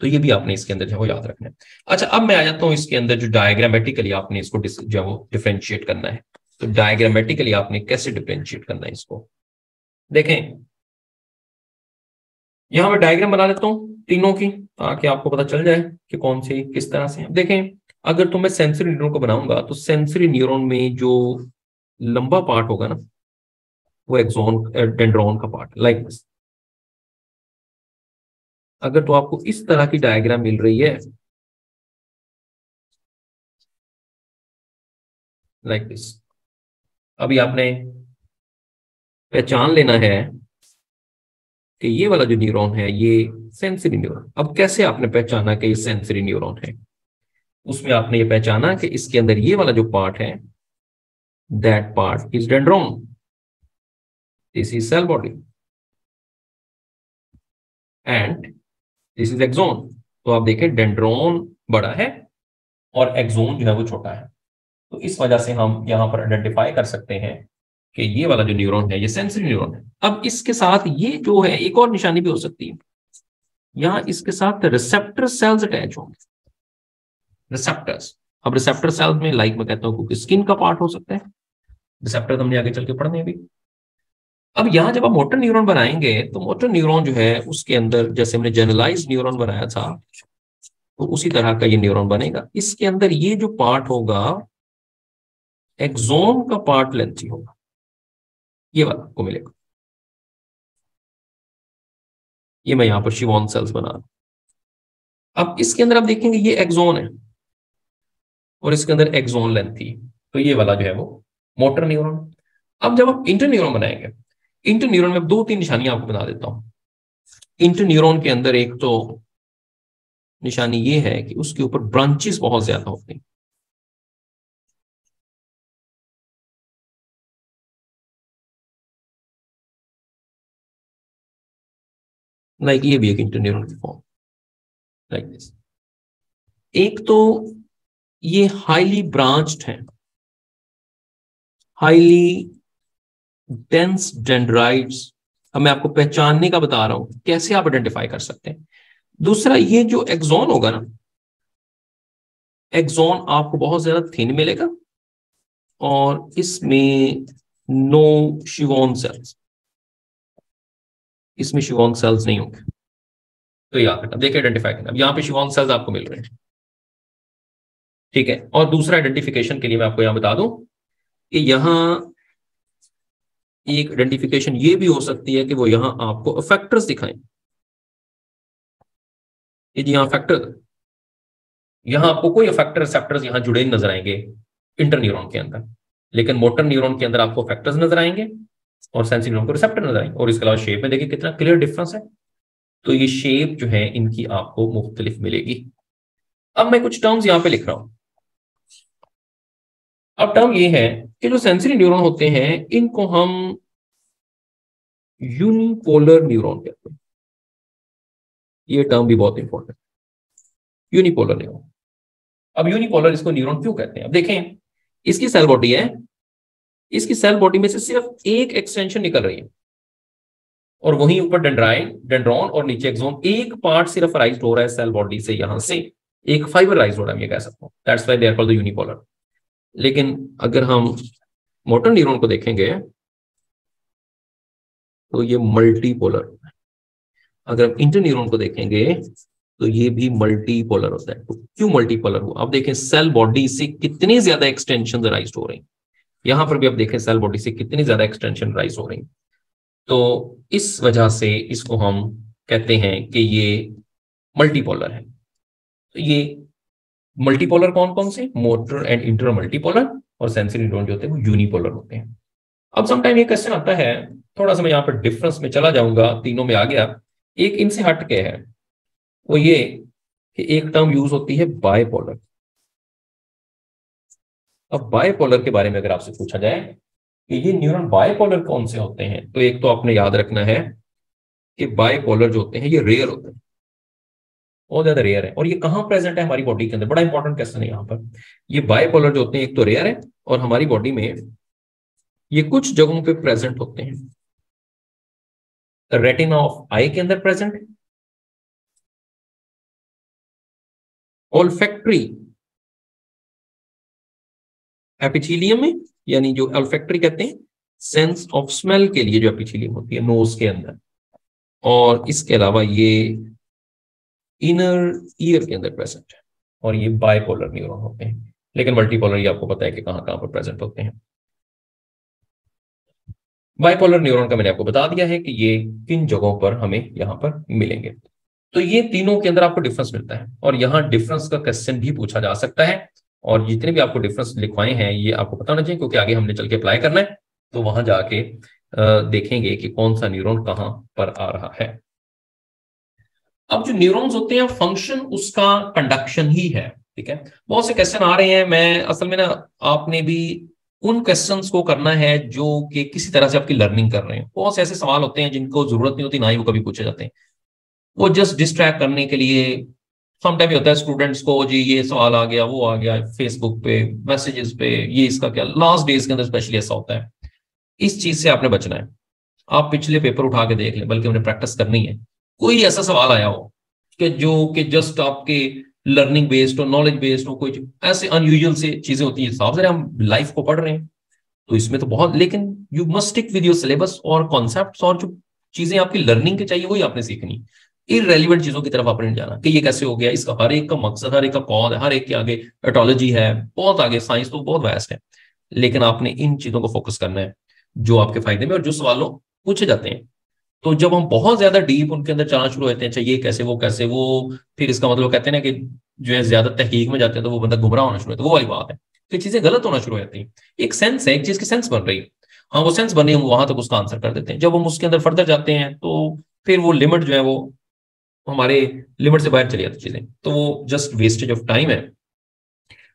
तो ये भी आपने इसके अंदर जो है वो याद रखना है। अच्छा, अब मैं आ जाता हूं इसके अंदर जो डायग्रामेटिकली आपने इसको जो है वो डिफरेंशिएट करना है। तो डायग्रामेटिकली आपने कैसे डिफरेंशिएट करना है इसको देखें। यहां मैं डायग्राम बना लेता हूं तीनों की, ताकि आपको पता चल जाए कि कौन सी किस तरह से। देखें, अगर तो मैं सेंसरी न्यूरॉन को बनाऊंगा तो सेंसरी न्यूरॉन में जो लंबा पार्ट होगा ना वो एक्सॉन डेंड्रॉन का पार्ट, लाइक दिस। अगर तो आपको इस तरह की डायग्राम मिल रही है, लाइक दिस, अभी आपने पहचान लेना है कि ये वाला जो न्यूरॉन है ये सेंसरी न्यूरॉन। अब कैसे आपने पहचाना कि ये सेंसरी न्यूरॉन है? उसमें आपने ये पहचाना कि इसके अंदर ये वाला जो पार्ट है that part is dendron, this is cell body, and this is axon. तो आप देखें डेंड्रॉन बड़ा है और एक्सॉन जो है वो छोटा है। तो इस वजह से हम यहां पर आइडेंटिफाई कर सकते हैं कि ये वाला जो न्यूरॉन है ये सेंसरी न्यूरॉन है। अब इसके साथ ये जो है एक और निशानी भी हो सकती है, यहां इसके साथ रिसेप्टर सेल्स अटैच होंगे, रिसेप्टर्स। अब रिसेप्टर सेल्स में लाइक मैं कहता हूं क्योंकि स्किन का पार्ट हो सकता है, रिसेप्टर तो हमने आगे चल के पढ़ने भी। अब यहां जब आप मोटर न्यूरॉन बनाएंगे तो मोटर न्यूरॉन जो है उसके अंदर, जैसे हमने जनरलाइज न्यूरॉन बनाया था, तो उसी तरह का ये न्यूरॉन बनेगा। इसके अंदर ये जो पार्ट होगा एक्सोन का पार्ट लेंथी होगा, ये वाला आपको मिलेगा। ये मैं यहां पर शिवॉन सेल्स बना रहा हूं। अब इसके अंदर आप देखेंगे ये एक्सोन है और इसके अंदर एक्सोन लेंथी, तो ये वाला जो है वो मोटर न्यूरॉन। अब जब आप इंटर न्यूरॉन बनाएंगे, इंटर न्यूरॉन में 2-3 निशानियां आपको बता देता हूं। इंटर न्यूरॉन के अंदर एक तो निशानी ये है कि उसके ऊपर ब्रांचेस बहुत ज्यादा होते हैं। लाइक ये भी एक इंटर न्यूरॉन की फॉर्म, लाइक दिस। एक तो ये हाईली ब्रांच्ड है, हाईली डेंस डेंड्राइट्स। अब मैं आपको पहचानने का बता रहा हूं कैसे आप आइडेंटिफाई कर सकते हैं। दूसरा, ये जो एक्सोन होगा ना, एक्सोन आपको बहुत ज्यादा थिन मिलेगा और इसमें नो शिवॉन सेल्स, इसमें शिवॉन सेल्स नहीं होंगे। तो याद रखना, देखिए आइडेंटिफाई करना। अब यहां पे शिवॉन सेल्स आपको मिल रहे हैं, ठीक है। और दूसरा आइडेंटिफिकेशन के लिए मैं आपको यहां बता दूं कि यहां एक आइडेंटिफिकेशन ये भी हो सकती है कि वो यहां आपको अफेक्टर्स दिखाएं। ये जी यहां फैक्टर, यहां आपको कोई अफेक्टर रिसेप्टर्स यहां जुड़े नजर आएंगे इंटर न्यूरॉन के अंदर, लेकिन मोटर न्यूरॉन के अंदर आपको फैक्टर्स नजर आएंगे और सेंसिंग न्यूरॉन को रिसेप्टर नजर आएंगे। और इसके अलावा शेप में देखिए कितना क्लियर डिफरेंस है। तो ये शेप जो है इनकी आपको मुख्तलिफ मिलेगी। अब मैं कुछ टर्म्स यहां पे लिख रहा हूं। अब टर्म ये है कि जो सेंसरी न्यूरॉन होते हैं इनको हम यूनिपोलर न्यूरॉन कहते हैं। ये टर्म भी बहुत इंपॉर्टेंट, यूनिपोलर न्यूरॉन। अब यूनिपोलर इसको न्यूरॉन क्यों कहते हैं? अब देखें, इसकी सेल बॉडी है, इसकी सेल बॉडी में से सिर्फ एक एक्सटेंशन निकल रही है और वहीं ऊपर डेंड्रॉन और नीचे एक्सोन। एक पार्ट सिर्फ राइज हो रहा है सेल बॉडी से, यहां से एक फाइबर राइज हो रहा है, ये कह सकता हूं। That's why they are called the unipolar. लेकिन अगर हम मोटर न्यूरॉन को देखेंगे तो ये मल्टीपोलर होता है। अगर हम इंटर न्यूरॉन को देखेंगे तो ये भी मल्टीपोलर होता है। तो क्यों मल्टीपोलर हुआ? अब देखें सेल बॉडी से कितनी ज्यादा एक्सटेंशन राइज हो रही, यहां पर भी आप देखें सेल बॉडी से कितनी ज्यादा एक्सटेंशन राइज हो रही। तो इस वजह से इसको हम कहते हैं कि ये मल्टीपोलर है। तो ये मल्टीपोलर कौन कौन से? मोटर एंड इंटर मल्टीपोलर, और सेंसरी न्यूरॉन जो होते हैं वो यूनिपोलर होते हैं। अब समटाइम ये क्वेश्चन आता है, थोड़ा सा मैं यहाँ पर डिफरेंस में चला जाऊंगा, तीनों में आ गया। एक इनसे हट के है, वो ये कि एक टर्म यूज होती है बायपोलर। अब बायपोलर के बारे में अगर आपसे पूछा जाए कि ये न्यूरॉन बायपोलर कौन से होते हैं, तो एक तो आपने याद रखना है कि बायपोलर जो होते हैं ये रेयर होते हैं, बहुत ज्यादा रेयर है। और ये कहां प्रेजेंट है? हमारी बॉडी के अंदर। बड़ा इंपॉर्टेंट क्वेश्चन है यहाँ पर। ये बायपोलर जो होते हैं एक तो रेयर है और हमारी बॉडी में ये कुछ जगहों पे प्रेजेंट होते हैं। रेटिना ऑफ आई के अंदर प्रेजेंट है, ओल्फैक्टरी एपिथेलियम में, यानी जो ओल्फैक्टरी कहते हैं सेंस ऑफ स्मेल के लिए जो एपिथेलियम होती है नोज के अंदर, और इसके अलावा ये इनर ईयर के अंदर प्रेजेंट है। और ये बायपोलर न्यूरॉन होते हैं। लेकिन मल्टीपोलर ये आपको पता है कि कहां कहां पर प्रेजेंट होते हैं। बायपोलर न्यूरॉन का मैंने आपको बता दिया है कि ये किन जगहों पर हमें यहां पर मिलेंगे। तो ये तीनों के अंदर आपको डिफरेंस मिलता है और यहां डिफरेंस का क्वेश्चन भी पूछा जा सकता है। और जितने भी आपको डिफरेंस लिखवाए हैं ये आपको पता होना चाहिए, क्योंकि आगे हमने चल के अप्लाई करना है, तो वहां जाके देखेंगे कि कौन सा न्यूरॉन कहां पर आ रहा है। अब जो न्यूरॉन्स होते हैं फंक्शन उसका कंडक्शन ही है, ठीक है। बहुत से क्वेश्चन आ रहे हैं, मैं असल में ना आपने भी उन क्वेश्चंस को करना है जो कि किसी तरह से आपकी लर्निंग कर रहे हैं। बहुत से ऐसे सवाल होते हैं जिनको जरूरत नहीं होती, ना ही वो कभी पूछे जाते हैं, वो जस्ट डिस्ट्रैक्ट करने के लिए। समटाइम होता है स्टूडेंट्स को, जी ये सवाल आ गया, वो आ गया फेसबुक पे, मैसेजेस पे, ये इसका क्या, लास्ट डेज के अंदर स्पेशली ऐसा होता है। इस चीज से आपने बचना है। आप पिछले पेपर उठा के देख लें, बल्कि हमने प्रैक्टिस करनी है। कोई ऐसा सवाल आया हो कि जो कि जस्ट आपके लर्निंग बेस्ड हो, नॉलेज बेस्ड हो, कोई ऐसे अनयूजुअल से चीजें होती है, साफ हम लाइफ को पढ़ रहे हैं तो इसमें तो बहुत, लेकिन you must stick with your syllabus और कॉन्सेप्ट्स, और जो चीजें आपकी लर्निंग के चाहिए वही आपने सीखनी। इररेलेवेंट चीजों की तरफ आपने नहीं जाना कि ये कैसे हो गया, इसका हर एक का मकसद, हर एक का कौन है, हर एक के आगे एटोलॉजी है, बहुत आगे साइंस तो बहुत वास्ट है। लेकिन आपने इन चीजों को फोकस करना है जो आपके फायदे में और जो सवालों पूछे जाते हैं। तो जब हम बहुत ज्यादा डीप उनके अंदर जाना शुरू होते हैं, अच्छा ये कैसे वो कैसे वो, फिर इसका मतलब कहते हैं ना कि जो है ज्यादा तहकीक में जाते हैं तो वो बंदा गुमराह होना शुरू होता है, वो वाली बात है। तो चीजें गलत होना शुरू हो जाती हैं। एक सेंस है, एक चीज की सेंस बन रही है, हाँ वो सेंस बनी, हम वहां तक उसका आंसर कर देते हैं। जब हम उसके अंदर फर्दर जाते हैं तो फिर वो लिमिट जो है वो हमारे लिमिट से बाहर चली जाती चीजें, तो वो जस्ट वेस्टेज ऑफ टाइम है।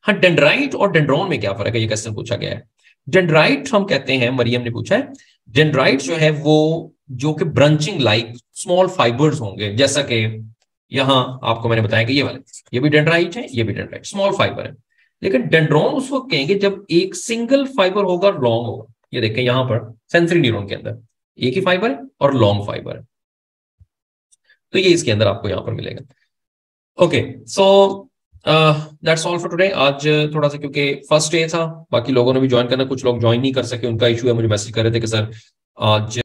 हाँ, डेंड्राइट और डेंड्रॉन में क्या फर्क है, ये क्वेश्चन पूछा गया है। डेंड्राइट हम कहते हैं, मरियम ने पूछा है, डेंड्राइट जो है वो जो कि ब्रंचिंग लाइक स्मॉल फाइबर्स होंगे, जैसा कि यहां आपको मैंने बताया कि ये वाले, ये भी डेंड्राइट है, ये भी डेंड्राइट, स्मॉल फाइबर है। लेकिन डेंड्रॉन उस वक्त कहेंगे जब एक सिंगल फाइबर होगा, लॉन्ग होगा। ये देखें यहां पर सेंसरी न्यूरॉन के अंदर एक ही फाइबर है और लॉन्ग फाइबर है, तो ये इसके अंदर आपको यहां पर मिलेगा। Okay, so that's all for today. आज थोड़ा सा क्योंकि फर्स्ट डे था, बाकी लोगों ने भी ज्वाइन करना, कुछ लोग ज्वाइन नहीं कर सके, उनका इशू है, मुझे मैसेज कर रहे थे कि सर आज